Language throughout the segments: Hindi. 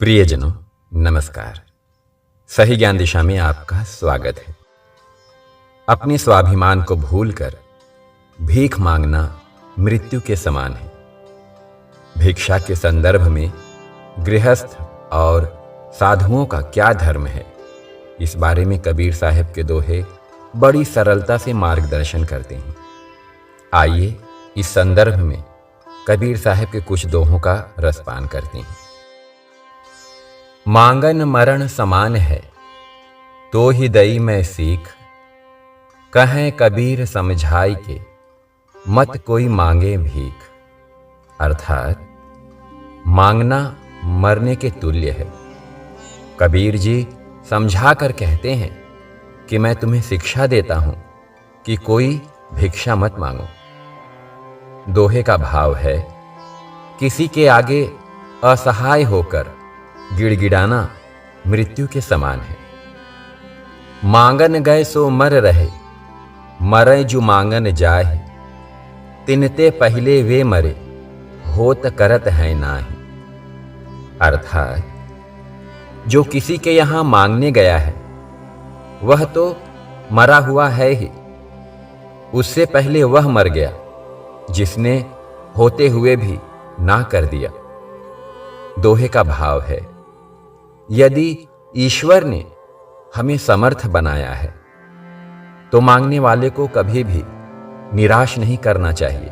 प्रियजनों, नमस्कार। सही ज्ञान दिशा में आपका स्वागत है। अपने स्वाभिमान को भूलकर भीख मांगना मृत्यु के समान है। भिक्षा के संदर्भ में गृहस्थ और साधुओं का क्या धर्म है, इस बारे में कबीर साहब के दोहे बड़ी सरलता से मार्गदर्शन करते हैं। आइए इस संदर्भ में कबीर साहब के कुछ दोहों का रसपान करते हैं। मांगन मरण समान है, तो ही दई मैं सीख। कहें कबीर समझाई के, मत कोई मांगे भीख। अर्थात मांगना मरने के तुल्य है। कबीर जी समझा कर कहते हैं कि मैं तुम्हें शिक्षा देता हूं कि कोई भिक्षा मत मांगो। दोहे का भाव है, किसी के आगे असहाय होकर गिड़गिड़ाना मृत्यु के समान है। मांगन गए सो मर रहे, मरे जो मांगन जाहे। तिनते पहले वे मरे, होत करत है नाहि। अर्थात जो किसी के यहां मांगने गया है वह तो मरा हुआ है ही, उससे पहले वह मर गया जिसने होते हुए भी ना कर दिया। दोहे का भाव है, यदि ईश्वर ने हमें समर्थ बनाया है तो मांगने वाले को कभी भी निराश नहीं करना चाहिए।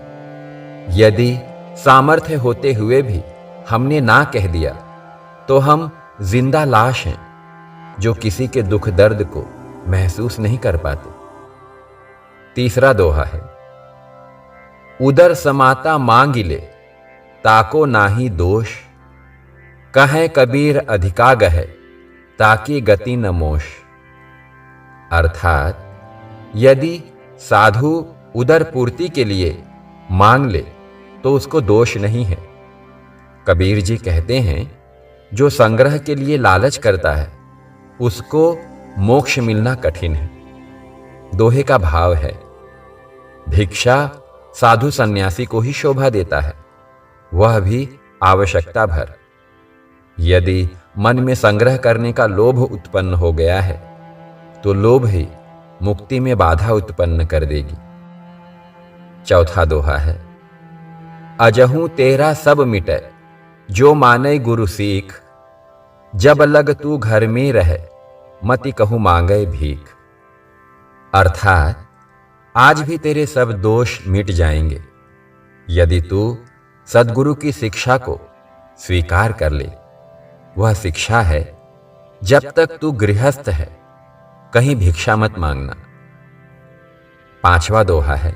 यदि सामर्थ्य होते हुए भी हमने ना कह दिया तो हम जिंदा लाश हैं जो किसी के दुख दर्द को महसूस नहीं कर पाते। तीसरा दोहा है, उदर समाता मांग ले, ताको नाही दोष। कहें कबीर अधिका गहे, ताकि गति न मोश। अर्थात यदि साधु उदर पूर्ति के लिए मांग ले तो उसको दोष नहीं है। कबीर जी कहते हैं, जो संग्रह के लिए लालच करता है उसको मोक्ष मिलना कठिन है। दोहे का भाव है, भिक्षा साधु सन्यासी को ही शोभा देता है, वह भी आवश्यकता भर। यदि मन में संग्रह करने का लोभ उत्पन्न हो गया है तो लोभ ही मुक्ति में बाधा उत्पन्न कर देगी। चौथा दोहा है, अजहू तेरा सब मिटे, जो माने गुरु सीख। जब लग तू घर में रहे, मति कहूं मांगे भीख। अर्थात आज भी तेरे सब दोष मिट जाएंगे यदि तू सद्गुरु की शिक्षा को स्वीकार कर ले। वह शिक्षा है, जब तक तू गृहस्थ है कहीं भिक्षा मत मांगना। पांचवा दोहा है,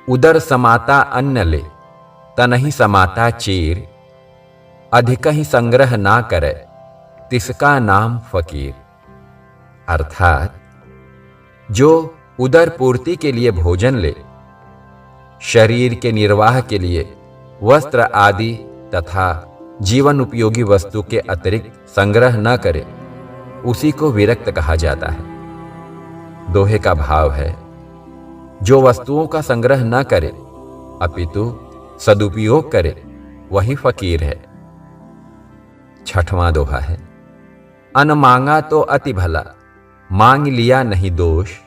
उदर समाता अन्न ले, तनहि समाता चीर। अधिक ही संग्रह ना करे, तिसका नाम फकीर। अर्थात जो उदर पूर्ति के लिए भोजन ले, शरीर के निर्वाह के लिए वस्त्र आदि तथा जीवन उपयोगी वस्तु के अतिरिक्त संग्रह न करे, उसी को विरक्त कहा जाता है। दोहे का भाव है, जो वस्तुओं का संग्रह न करे अपितु सदुपयोग करे, वही फकीर है। छठवां दोहा है, अन मांगा तो अति भला, मांग लिया नहीं दोष।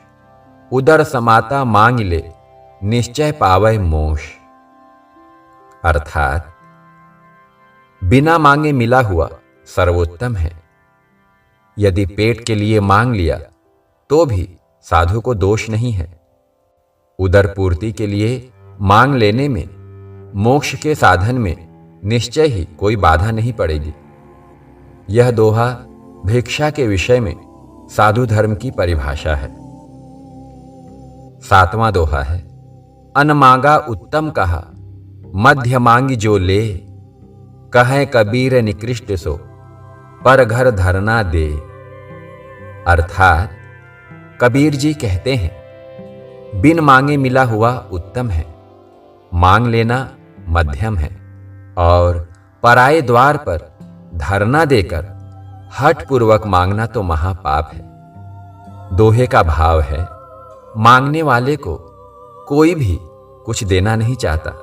उदर समाता मांग ले, निश्चय पावै मोश। अर्थात बिना मांगे मिला हुआ सर्वोत्तम है। यदि पेट के लिए मांग लिया तो भी साधु को दोष नहीं है। उदर पूर्ति के लिए मांग लेने में, मोक्ष के साधन में निश्चय ही कोई बाधा नहीं पड़ेगी। यह दोहा भिक्षा के विषय में साधु धर्म की परिभाषा है। सातवां दोहा है, अन मांगा उत्तम कहा, मध्य मांगी जो ले। कहें कबीर निकृष्ट सो, पर घर धरना दे। अर्थात कबीर जी कहते हैं, बिन मांगे मिला हुआ उत्तम है, मांग लेना मध्यम है, और पराये द्वार पर धरना देकर हठ पूर्वक मांगना तो महापाप है। दोहे का भाव है, मांगने वाले को कोई भी कुछ देना नहीं चाहता,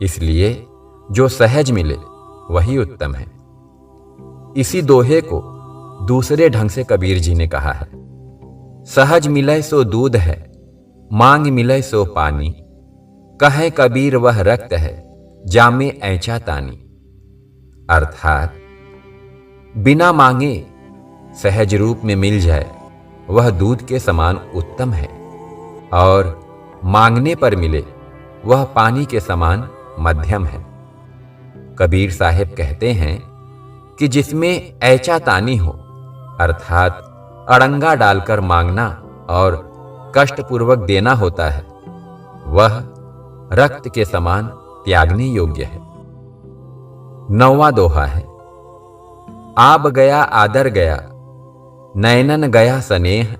इसलिए जो सहज मिले वही उत्तम है। इसी दोहे को दूसरे ढंग से कबीर जी ने कहा है, सहज मिले सो दूध है, मांग मिले सो पानी, कहे कबीर वह रक्त है, जामे ऐंचा तानी। अर्थात बिना मांगे सहज रूप में मिल जाए वह दूध के समान उत्तम है, और मांगने पर मिले वह पानी के समान मध्यम है। कबीर साहिब कहते हैं कि जिसमें ऐचा तानी हो, अर्थात अड़ंगा डालकर मांगना और कष्टपूर्वक देना होता है, वह रक्त के समान त्यागने योग्य है। 9वां दोहा है, आब गया आदर गया, नैनन गया स्नेह,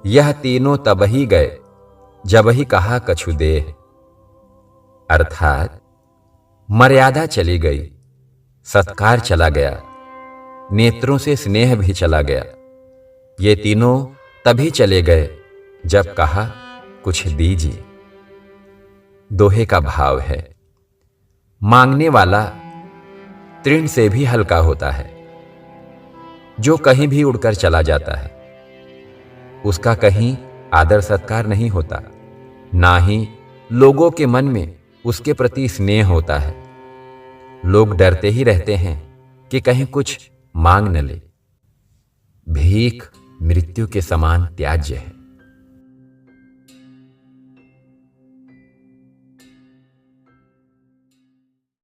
यह तीनों तबही गए, जब ही कहा कछु देह। अर्थात मर्यादा चली गई, सत्कार चला गया, नेत्रों से स्नेह भी चला गया। ये तीनों तभी चले गए जब कहा कुछ दीजिए। दोहे का भाव है, मांगने वाला तृण से भी हल्का होता है, जो कहीं भी उड़कर चला जाता है। उसका कहीं आदर सत्कार नहीं होता, ना ही लोगों के मन में उसके प्रति स्नेह होता है। लोग डरते ही रहते हैं कि कहीं कुछ मांग न ले। भीख मृत्यु के समान त्याज्य है।